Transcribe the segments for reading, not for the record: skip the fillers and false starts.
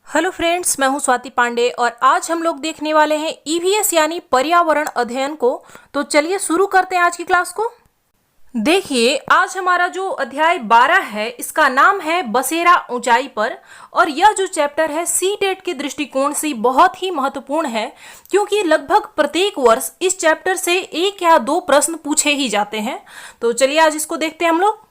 Hello friends, मैं हूं स्वाति पांडे और आज हम लोग देखने वाले हैं ईवीएस यानी पर्यावरण अध्ययन को। तो चलिए शुरू करते हैं आज की क्लास को। देखिए, आज हमारा जो अध्याय 12 है इसका नाम है बसेरा ऊंचाई पर। और यह जो चैप्टर है सीटेट के दृष्टिकोण से बहुत ही महत्वपूर्ण है, क्योंकि लगभग प्रत्येक वर्ष इस चैप्टर से 1 या 2 प्रश्न पूछे ही जाते हैं। तो चलिए आज इसको देखते हैं हम लोग।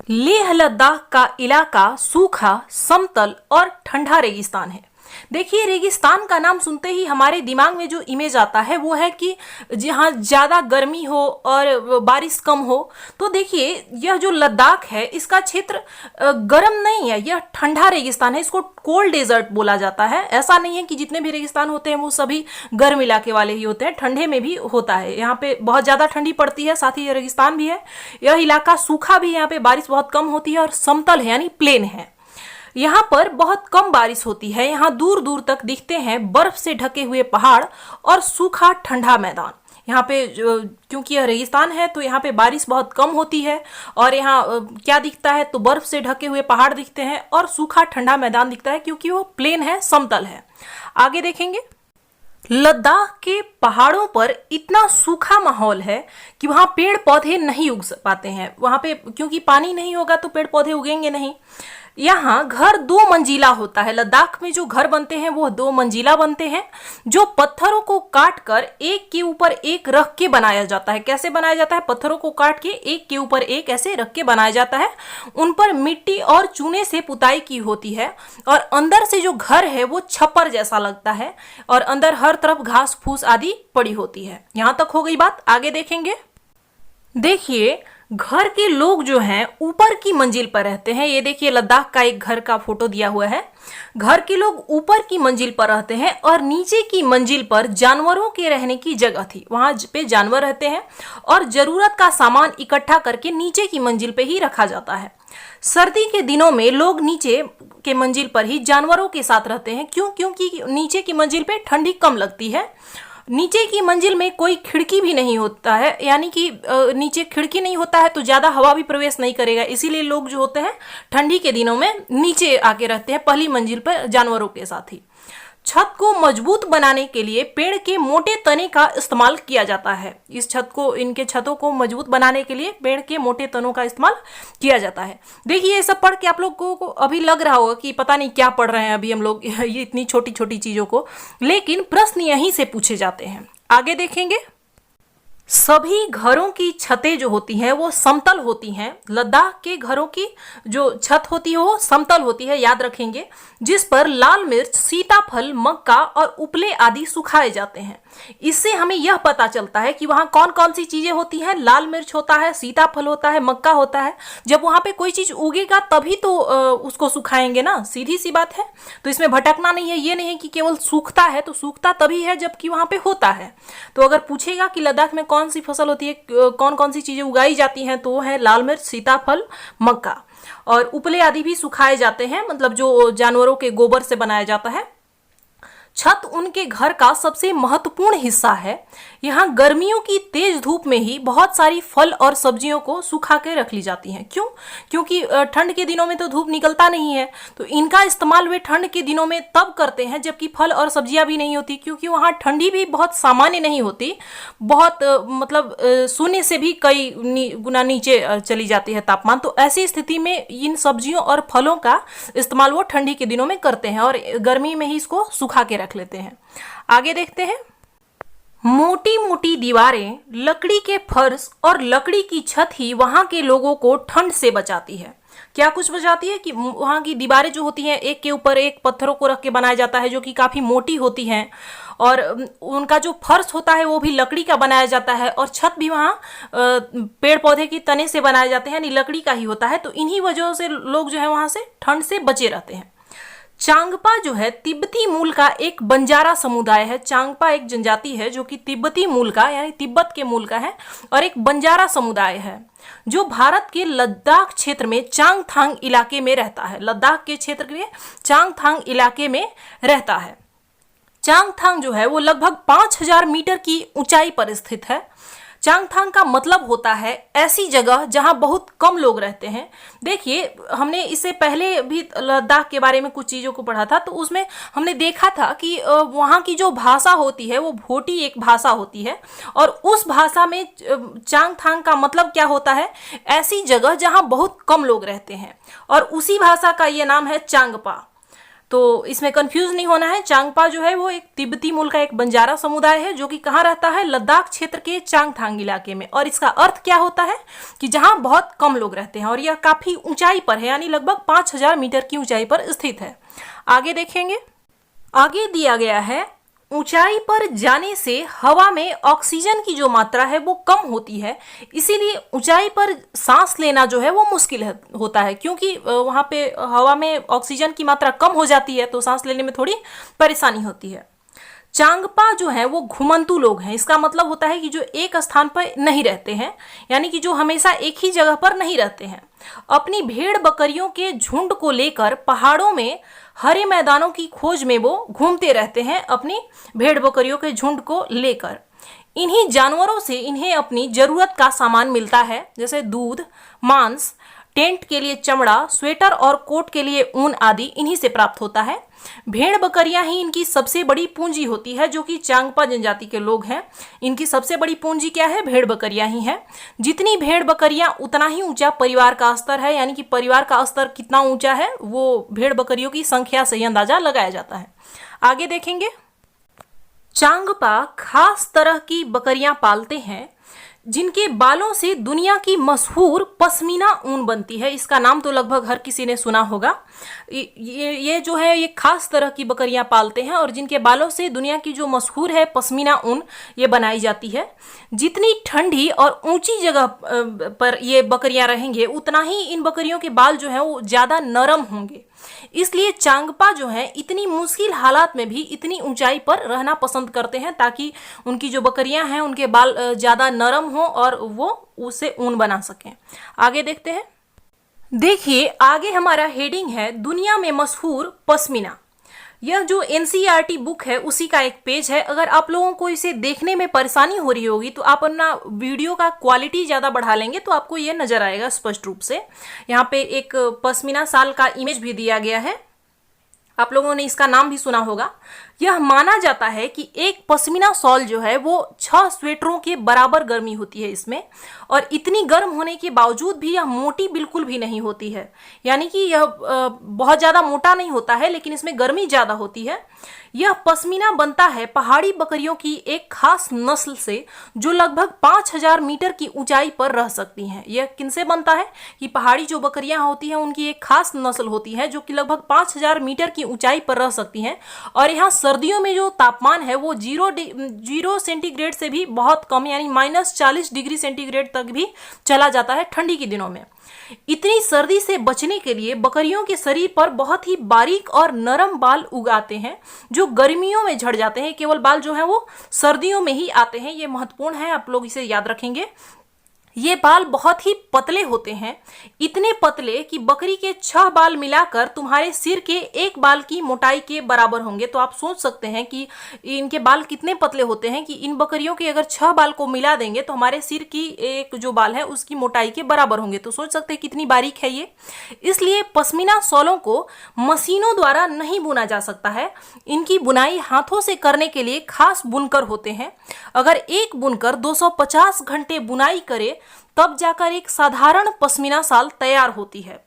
लेह लद्दाख का इलाका सूखा, समतल और ठंडा रेगिस्तान है। देखिए, रेगिस्तान का नाम सुनते ही हमारे दिमाग में जो इमेज आता है वो है कि जहाँ ज़्यादा गर्मी हो और बारिश कम हो। तो देखिए, यह जो लद्दाख है इसका क्षेत्र गर्म नहीं है, यह ठंडा रेगिस्तान है। इसको कोल्ड डेजर्ट बोला जाता है। ऐसा नहीं है कि जितने भी रेगिस्तान होते हैं वो सभी गर्म इलाके वाले ही होते हैं, ठंडे में भी होता है। यहाँ पे बहुत ज़्यादा ठंडी पड़ती है, साथ ही रेगिस्तान भी है। यह इलाका सूखा भी है, यहाँ पे बारिश बहुत कम होती है और समतल है यानी प्लेन है। यहाँ पर बहुत कम बारिश होती है। यहाँ दूर दूर तक दिखते हैं बर्फ से ढके हुए पहाड़ और सूखा ठंडा मैदान। यहाँ पे क्योंकि यह रेगिस्तान है तो यहाँ पे बारिश बहुत कम होती है। और यहाँ क्या दिखता है तो बर्फ से ढके हुए पहाड़ दिखते हैं और सूखा ठंडा मैदान दिखता है, क्योंकि वो प्लेन है, समतल है। आगे देखेंगे। लद्दाख के पहाड़ों पर इतना सूखा माहौल है कि वहाँ पेड़ पौधे नहीं उग पाते हैं। वहाँ पे क्योंकि पानी नहीं होगा तो पेड़ पौधे उगेंगे नहीं। यहाँ घर 2 मंजिला होता है। लद्दाख में जो घर बनते हैं वो 2 मंजिला बनते हैं, जो पत्थरों को काट कर एक के ऊपर एक रख के बनाया जाता है। कैसे बनाया जाता है? पत्थरों को काट के एक के ऊपर एक ऐसे रख के बनाया जाता है। उन पर मिट्टी और चूने से पुताई की होती है और अंदर से जो घर है वो छप्पर जैसा लगता है और अंदर हर तरफ घास फूस आदि पड़ी होती है। यहाँ तक हो गई बात। आगे देखेंगे। देखिए, घर के लोग जो हैं ऊपर की मंजिल पर रहते हैं। ये देखिए, लद्दाख का एक घर का फोटो दिया हुआ है। घर के लोग ऊपर की मंजिल पर रहते हैं और नीचे की मंजिल पर जानवरों के रहने की जगह थी। वहां पे जानवर रहते हैं और जरूरत का सामान इकट्ठा करके नीचे की मंजिल पे ही रखा जाता है। सर्दी के दिनों में लोग नीचे के मंजिल पर ही जानवरों के साथ रहते हैं। क्यों? क्योंकि नीचे की मंजिल पे ठंडी कम लगती है। नीचे की मंजिल में कोई खिड़की भी नहीं होता है, यानी कि नीचे खिड़की नहीं होता है तो ज़्यादा हवा भी प्रवेश नहीं करेगा। इसीलिए लोग जो होते हैं ठंडी के दिनों में नीचे आके रहते हैं, पहली मंजिल पर जानवरों के साथ ही। छत को मजबूत बनाने के लिए पेड़ के मोटे तने का इस्तेमाल किया जाता है। इनके छतों को मजबूत बनाने के लिए पेड़ के मोटे तनों का इस्तेमाल किया जाता है। देखिए, ये सब पढ़ के आप लोगों को अभी लग रहा होगा कि पता नहीं क्या पढ़ रहे हैं अभी हम लोग ये इतनी छोटी छोटी चीजों को, लेकिन प्रश्न यहीं से पूछे जाते हैं। आगे देखेंगे। सभी घरों की छतें जो होती हैं वो समतल होती हैं। लद्दाख के घरों की जो छत होती है वो समतल होती है, याद रखेंगे, जिस पर लाल मिर्च, सीताफल, मक्का और उपले आदि सुखाए जाते हैं। इससे हमें यह पता चलता है कि वहाँ कौन कौन सी चीजें होती हैं। लाल मिर्च होता है, सीताफल होता है, मक्का होता है। जब वहाँ पे कोई चीज उगेगा तभी तो उसको सुखाएंगे ना, सीधी सी बात है। तो इसमें भटकना नहीं है। ये नहीं है कि केवल सूखता है, तो सूखता तभी है जबकि वहाँ पे होता है। तो अगर पूछेगा कि लद्दाख में कौन सी फसल होती है, कौन कौन सी चीजें उगाई जाती हैं, तो वो है लाल मिर्च, सीताफल, मक्का। और उपले आदि भी सुखाए जाते हैं, मतलब जो जानवरों के गोबर से बनाया जाता है। छत उनके घर का सबसे महत्वपूर्ण हिस्सा है। यहाँ गर्मियों की तेज धूप में ही बहुत सारी फल और सब्जियों को सुखा के रख ली जाती हैं। क्यों? क्योंकि ठंड के दिनों में तो धूप निकलता नहीं है, तो इनका इस्तेमाल वे ठंड के दिनों में तब करते हैं जबकि फल और सब्जियां भी नहीं होती, क्योंकि वहाँ ठंडी भी बहुत सामान्य नहीं होती, बहुत मतलब शून्य से भी कई गुना नीचे चली जाती है तापमान। तो ऐसी स्थिति में इन सब्जियों और फलों का इस्तेमाल वो ठंडी के दिनों में करते हैं और गर्मी में ही इसको सुखा के रख लेते हैं। आगे देखते हैं। मोटी मोटी दीवारें, लकड़ी के फर्श और लकड़ी की छत ही वहां के लोगों को ठंड से बचाती है। क्या कुछ बचाती है कि वहां की दीवारें जो होती हैं एक के ऊपर एक पत्थरों को रख के बनाया जाता है, जो कि काफी मोटी होती हैं। और उनका जो फर्श होता है वो भी लकड़ी का बनाया जाता है और छत भी वहाँ पेड़ पौधे की तने से बनाए जाते हैं, यानी लकड़ी का ही होता है। तो इन्हीं वजहों से लोग जो है वहां से ठंड से बचे रहते हैं। चांगपा जो है तिब्बती मूल का एक बंजारा समुदाय है। चांगपा एक जनजाति है जो कि तिब्बती मूल का यानी तिब्बत के मूल का है और एक बंजारा समुदाय है जो भारत के लद्दाख क्षेत्र में चांगथांग इलाके में रहता है। लद्दाख के क्षेत्र में चांगथांग इलाके में रहता है। चांगथांग जो है वो लगभग 5000 मीटर की ऊंचाई पर स्थित है। चांगथांग का मतलब होता है ऐसी जगह जहां बहुत कम लोग रहते हैं। देखिए, हमने इससे पहले भी लद्दाख के बारे में कुछ चीज़ों को पढ़ा था, तो उसमें हमने देखा था कि वहाँ की जो भाषा होती है वो भोटी एक भाषा होती है, और उस भाषा में चांगथांग का मतलब क्या होता है, ऐसी जगह जहां बहुत कम लोग रहते हैं, और उसी भाषा का ये नाम है चांगपा। तो इसमें कंफ्यूज नहीं होना है। चांगपा जो है वो एक तिब्बती मूल का एक बंजारा समुदाय है जो कि कहाँ रहता है, लद्दाख क्षेत्र के चांगथांग इलाके में, और इसका अर्थ क्या होता है कि जहां बहुत कम लोग रहते हैं, और यह काफी ऊंचाई पर है, यानी लगभग 5000 मीटर की ऊंचाई पर स्थित है। आगे देखेंगे, आगे दिया गया है ऊंचाई पर जाने से हवा में ऑक्सीजन की जो मात्रा है वो कम होती है, इसीलिए ऊंचाई पर सांस लेना जो है वो मुश्किल होता है, क्योंकि वहां पे हवा में ऑक्सीजन की मात्रा कम हो जाती है, तो सांस लेने में थोड़ी परेशानी होती है। चांगपा जो है वो घुमंतु लोग हैं। इसका मतलब होता है कि जो एक स्थान पर नहीं रहते हैं, यानी कि जो हमेशा एक ही जगह पर नहीं रहते हैं। अपनी भेड़ बकरियों के झुंड को लेकर पहाड़ों में हरे मैदानों की खोज में वो घूमते रहते हैं, अपनी भेड़ बकरियों के झुंड को लेकर। इन्हीं जानवरों से इन्हें अपनी जरूरत का सामान मिलता है, जैसे दूध, मांस, टेंट के लिए चमड़ा, स्वेटर और कोट के लिए ऊन आदि इन्हीं से प्राप्त होता है। भेड़ बकरियां ही इनकी सबसे बड़ी पूंजी होती है, जो कि चांगपा जनजाति के लोग हैं। इनकी सबसे बड़ी पूंजी क्या है, भेड़ बकरियां ही हैं। जितनी भेड़ बकरियां उतना ही ऊंचा परिवार का स्तर है, यानी कि परिवार का स्तर कितना ऊंचा है वो भेड़ बकरियों की संख्या से ही अंदाजा लगाया जाता है। आगे देखेंगे, चांगपा खास तरह की बकरियां पालते हैं जिनके बालों से दुनिया की मशहूर पश्मीना ऊन बनती है। इसका नाम तो लगभग हर किसी ने सुना होगा। ये जो है ये खास तरह की बकरियां पालते हैं और जिनके बालों से दुनिया की जो मशहूर है पश्मीना ऊन ये बनाई जाती है। जितनी ठंडी और ऊंची जगह पर ये बकरियां रहेंगे उतना ही इन बकरियों के बाल जो है वो ज़्यादा नरम होंगे। इसलिए चांगपा जो है इतनी मुश्किल हालात में भी इतनी ऊंचाई पर रहना पसंद करते हैं, ताकि उनकी जो बकरियां हैं उनके बाल ज़्यादा नरम हो और वो उससे ऊन बना सकें। आगे देखते हैं। देखिए, आगे हमारा हेडिंग है दुनिया में मशहूर पश्मीना। यह जो एनसीईआरटी बुक है उसी का एक पेज है। अगर आप लोगों को इसे देखने में परेशानी हो रही होगी तो आप अपना वीडियो का क्वालिटी ज़्यादा बढ़ा लेंगे तो आपको ये नज़र आएगा स्पष्ट रूप से। यहाँ पे एक पश्मीना शाल का इमेज भी दिया गया है, आप लोगों ने इसका नाम भी सुना होगा। यह माना जाता है कि एक पश्मीना शॉल जो है वो 6 स्वेटरों के बराबर गर्मी होती है इसमें, और इतनी गर्म होने के बावजूद भी यह मोटी बिल्कुल भी नहीं होती है, यानी कि यह बहुत ज़्यादा मोटा नहीं होता है, लेकिन इसमें गर्मी ज़्यादा होती है। यह पश्मीना बनता है पहाड़ी बकरियों की एक खास नस्ल से जो लगभग 5000 मीटर की ऊंचाई पर रह सकती हैं। यह किनसे बनता है कि पहाड़ी जो बकरियां होती हैं उनकी एक खास नस्ल होती है जो कि लगभग 5000 मीटर की ऊंचाई पर रह सकती हैं, और यहाँ सर्दियों में जो तापमान है वो 0 सेंटीग्रेड से भी बहुत कम, यानी -40 डिग्री सेंटीग्रेड तक भी चला जाता है ठंडी के दिनों में। इतनी सर्दी से बचने के लिए बकरियों के शरीर पर बहुत ही बारीक और नरम बाल उगाते हैं जो गर्मियों में झड़ जाते हैं। केवल बाल जो है वो सर्दियों में ही आते हैं, ये महत्वपूर्ण है, आप लोग इसे याद रखेंगे। ये बाल बहुत ही पतले होते हैं, इतने पतले कि बकरी के 6 बाल मिलाकर तुम्हारे सिर के एक बाल की मोटाई के बराबर होंगे। तो आप सोच सकते हैं कि इनके बाल कितने पतले होते हैं कि इन बकरियों के अगर 6 बाल को मिला देंगे तो हमारे सिर की एक जो बाल है उसकी मोटाई के बराबर होंगे। तो सोच सकते हैं कितनी बारीक है ये। इसलिए पश्मीना शॉलों को मशीनों द्वारा नहीं बुना जा सकता है, इनकी बुनाई हाथों से करने के लिए खास बुनकर होते हैं। अगर एक बुनकर 250 घंटे बुनाई करे तब जाकर एक साधारण पश्मीना शाल तैयार होती है।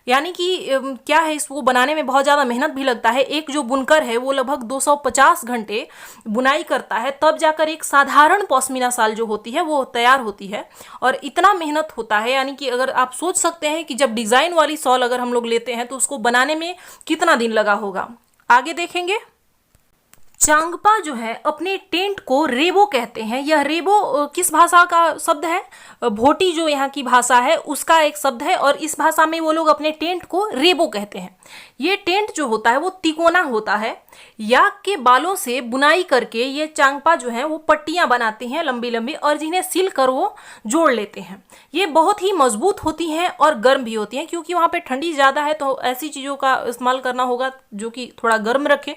यानी कि क्या है, इसको बनाने में बहुत ज़्यादा मेहनत भी लगता है। एक जो बुनकर है वो लगभग 250 घंटे बुनाई करता है, तब जाकर एक साधारण पश्मीना शाल जो होती है वो तैयार होती है, और इतना मेहनत होता है। यानी कि अगर आप सोच सकते हैं कि जब डिज़ाइन वाली शॉल अगर हम लोग लेते हैं तो उसको बनाने में कितना दिन लगा होगा। आगे देखेंगे। चांगपा जो है अपने टेंट को रेबो कहते हैं। यह रेबो किस भाषा का शब्द है, भोटी जो यहाँ की भाषा है उसका एक शब्द है, और इस भाषा में वो लोग अपने टेंट को रेबो कहते हैं। ये टेंट जो होता है वो तिकोना होता है। याक के बालों से बुनाई करके ये चांगपा जो है वो पट्टियां बनाते हैं लंबी लंबी, और जिन्हें सिल कर वो जोड़ लेते हैं। ये बहुत ही मजबूत होती हैं और गर्म भी होती हैं, क्योंकि वहाँ पे ठंडी ज़्यादा है तो ऐसी चीज़ों का इस्तेमाल करना होगा जो कि थोड़ा गर्म रखे।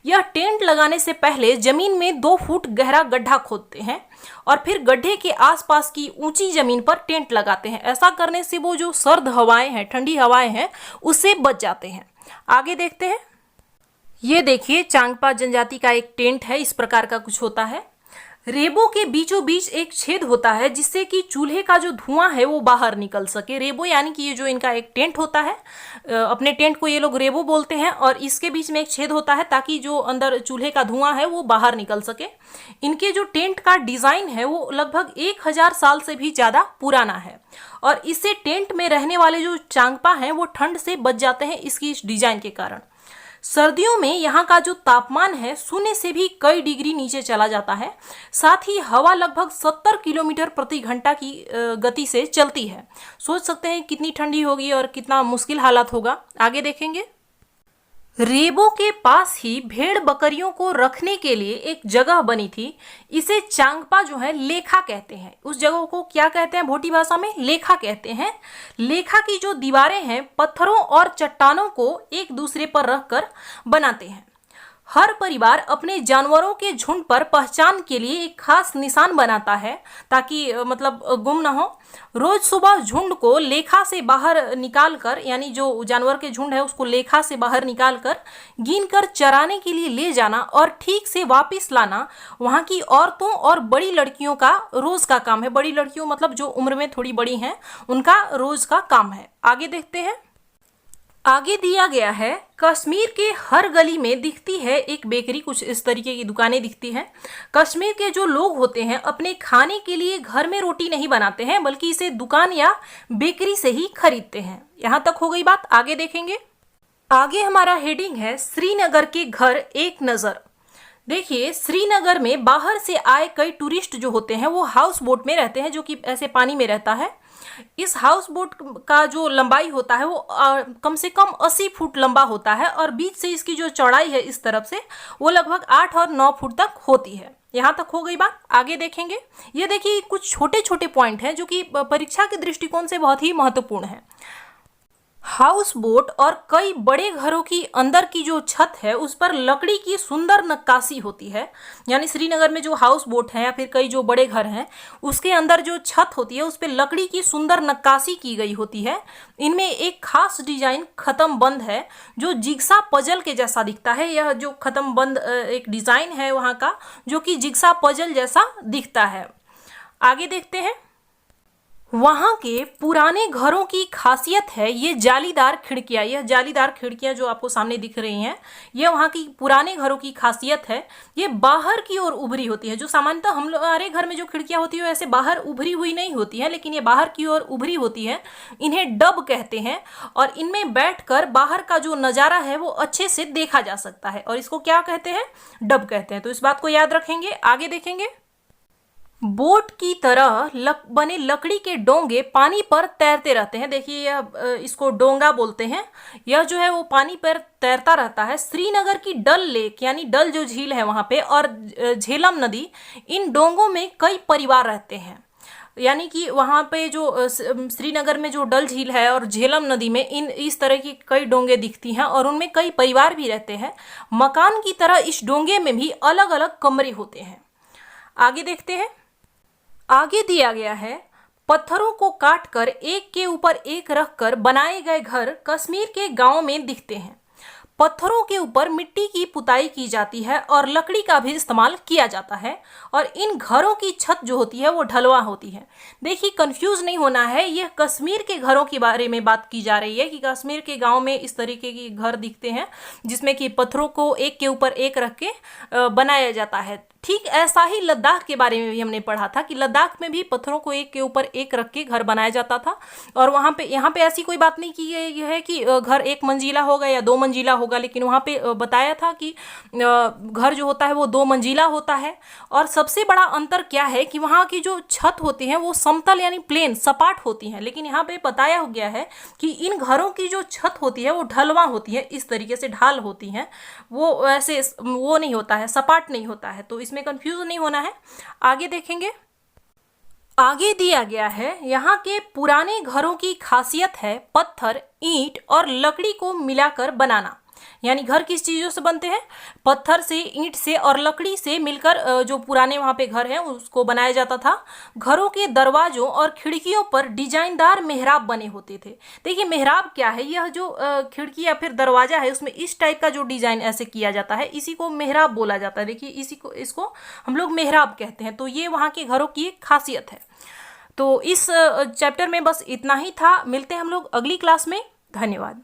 यह टेंट लगाने से पहले जमीन में 2 फुट गहरा गड्ढा खोदते हैं और फिर गड्ढे के आसपास की ऊंची जमीन पर टेंट लगाते हैं। ऐसा करने से वो जो सर्द हवाएं हैं, ठंडी हवाएं हैं, उससे बच जाते हैं। आगे देखते हैं। ये देखिए चांगपा जनजाति का एक टेंट है, इस प्रकार का कुछ होता है। रेबो के बीचों बीच एक छेद होता है जिससे कि चूल्हे का जो धुआं है वो बाहर निकल सके। रेबो यानी कि ये जो इनका एक टेंट होता है, अपने टेंट को ये लोग रेबो बोलते हैं, और इसके बीच में एक छेद होता है ताकि जो अंदर चूल्हे का धुआं है वो बाहर निकल सके। इनके जो टेंट का डिज़ाइन है वो लगभग 1000 साल से भी ज़्यादा पुराना है, और इससे टेंट में रहने वाले जो चांगपा हैं वो ठंड से बच जाते हैं इसकी इस डिज़ाइन के कारण। सर्दियों में यहाँ का जो तापमान है 0 से भी कई डिग्री नीचे चला जाता है। साथ ही हवा लगभग 70 किलोमीटर प्रति घंटा की गति से चलती है। सोच सकते हैं कितनी ठंडी होगी और कितना मुश्किल हालात होगा। आगे देखेंगे। रेबो के पास ही भेड़ बकरियों को रखने के लिए एक जगह बनी थी। इसे चांगपा जो है लेखा कहते हैं। उस जगह को क्या कहते हैं भोटी भाषा में? लेखा कहते हैं। लेखा की जो दीवारें हैं पत्थरों और चट्टानों को एक दूसरे पर रखकर बनाते हैं। हर परिवार अपने जानवरों के झुंड पर पहचान के लिए एक खास निशान बनाता है ताकि मतलब गुम ना हो। रोज सुबह झुंड को लेखा से बाहर निकालकर, यानी जो जानवर के झुंड है उसको लेखा से बाहर निकालकर गिनकर चराने के लिए ले जाना और ठीक से वापस लाना वहाँ की औरतों और बड़ी लड़कियों का रोज का काम है। बड़ी लड़कियों मतलब जो उम्र में थोड़ी बड़ी हैं, उनका रोज का काम है। आगे देखते हैं। आगे दिया गया है, कश्मीर के हर गली में दिखती है एक बेकरी। कुछ इस तरीके की दुकानें दिखती हैं। कश्मीर के जो लोग होते हैं अपने खाने के लिए घर में रोटी नहीं बनाते हैं, बल्कि इसे दुकान या बेकरी से ही खरीदते हैं। यहाँ तक हो गई बात। आगे देखेंगे। आगे हमारा हेडिंग है, श्रीनगर के घर एक नज़र। देखिए, श्रीनगर में बाहर से आए कई टूरिस्ट जो होते हैं वो हाउस बोट में रहते हैं, जो कि ऐसे पानी में रहता है। इस हाउस बोट का जो लंबाई होता है वो कम से कम 80 फुट लंबा होता है, और बीच से इसकी जो चौड़ाई है इस तरफ से वो लगभग 8 और 9 फुट तक होती है। यहाँ तक हो गई बात। आगे देखेंगे। ये देखिए कुछ छोटे छोटे पॉइंट हैं जो कि परीक्षा के दृष्टिकोण से बहुत ही महत्वपूर्ण है। हाउस बोट और कई बड़े घरों की अंदर की जो छत है उस पर लकड़ी की सुंदर नक्काशी होती है। यानी श्रीनगर में जो हाउस बोट है या फिर कई जो बड़े घर हैं उसके अंदर जो छत होती है उस पर लकड़ी की सुंदर नक्काशी की गई होती है। इनमें एक खास डिजाइन खत्म बंद है जो जिग्सा पजल के जैसा दिखता है। यह जो खत्म बंद एक डिजाइन है वहाँ का, जो कि जिग्सा पजल जैसा दिखता है। आगे देखते हैं। वहाँ के पुराने घरों की खासियत है ये जालीदार खिड़कियाँ। यह जालीदार खिड़कियाँ जो आपको सामने दिख रही हैं, यह वहाँ की पुराने घरों की खासियत है। ये बाहर की ओर उभरी होती है। जो सामान्यतः हमारे घर में जो खिड़कियाँ होती है वो ऐसे बाहर उभरी हुई नहीं होती है, लेकिन ये बाहर की ओर उभरी होती है। इन्हें डब कहते हैं, और इनमें बैठकर बाहर का जो नज़ारा है वो अच्छे से देखा जा सकता है, और इसको क्या कहते हैं? डब कहते हैं। तो इस बात को याद रखेंगे। आगे देखेंगे। बोट की तरह बने लकड़ी के डोंगे पानी पर तैरते रहते हैं। देखिए यह इसको डोंगा बोलते हैं। यह जो है वो पानी पर तैरता रहता है। श्रीनगर की डल लेक यानी डल जो झील है वहाँ पे, और झेलम नदी, इन डोंगों में कई परिवार रहते हैं। यानी कि वहाँ पे जो श्रीनगर में जो डल झील है और झेलम नदी में इस तरह की कई डोंगे दिखती हैं, और उनमें कई परिवार भी रहते हैं। मकान की तरह इस डोंगे में भी अलग अलग कमरे होते हैं। आगे देखते हैं। आगे दिया गया है, पत्थरों को काटकर एक के ऊपर एक रखकर बनाए गए घर कश्मीर के गांवों में दिखते हैं। पत्थरों के ऊपर मिट्टी की पुताई की जाती है और लकड़ी का भी इस्तेमाल किया जाता है, और इन घरों की छत जो होती है वो ढलवा होती है। देखिए कंफ्यूज नहीं होना है, यह कश्मीर के घरों के बारे में बात की जा रही है कि कश्मीर के गांव में इस तरीके के घर दिखते हैं जिसमें कि पत्थरों को एक के ऊपर एक रख के बनाया जाता है। ठीक ऐसा ही लद्दाख के बारे में भी हमने पढ़ा था कि लद्दाख में भी पत्थरों को एक के ऊपर एक रख के घर बनाया जाता था। और यहाँ पे ऐसी कोई बात नहीं की गई है कि घर एक मंजिला होगा या 2 मंजिला होगा, लेकिन वहाँ पे बताया था कि घर जो होता है वो 2 मंजिला होता है। और सबसे बड़ा अंतर क्या है कि वहाँ की जो छत होती है वो समतल यानी प्लेन सपाट होती हैं, लेकिन यहाँ पे बताया गया है कि इन घरों की जो छत होती है वो ढलवा होती है, इस तरीके से ढाल होती हैं, वो ऐसे वो नहीं होता है, सपाट नहीं होता है। तो इसमें कंफ्यूज नहीं होना है। आगे देखेंगे, आगे दिया गया है यहाँ के पुराने घरों की खासियत है पत्थर, ईंट और लकड़ी को मिलाकर बनाना। यानी घर किस चीज़ों से बनते हैं? पत्थर से, ईंट से और लकड़ी से मिलकर जो पुराने वहाँ पे घर हैं उसको बनाया जाता था। घरों के दरवाजों और खिड़कियों पर डिजाइनदार मेहराब बने होते थे। देखिए मेहराब क्या है, यह जो खिड़की या फिर दरवाजा है उसमें इस टाइप का जो डिजाइन ऐसे किया जाता है, इसी को मेहराब बोला जाता है। देखिए इसको हम लोग मेहराब कहते हैं। तो ये वहाँ के घरों की एक खासियत है। तो इस चैप्टर में बस इतना ही था। मिलते हैं हम लोग अगली क्लास में। धन्यवाद।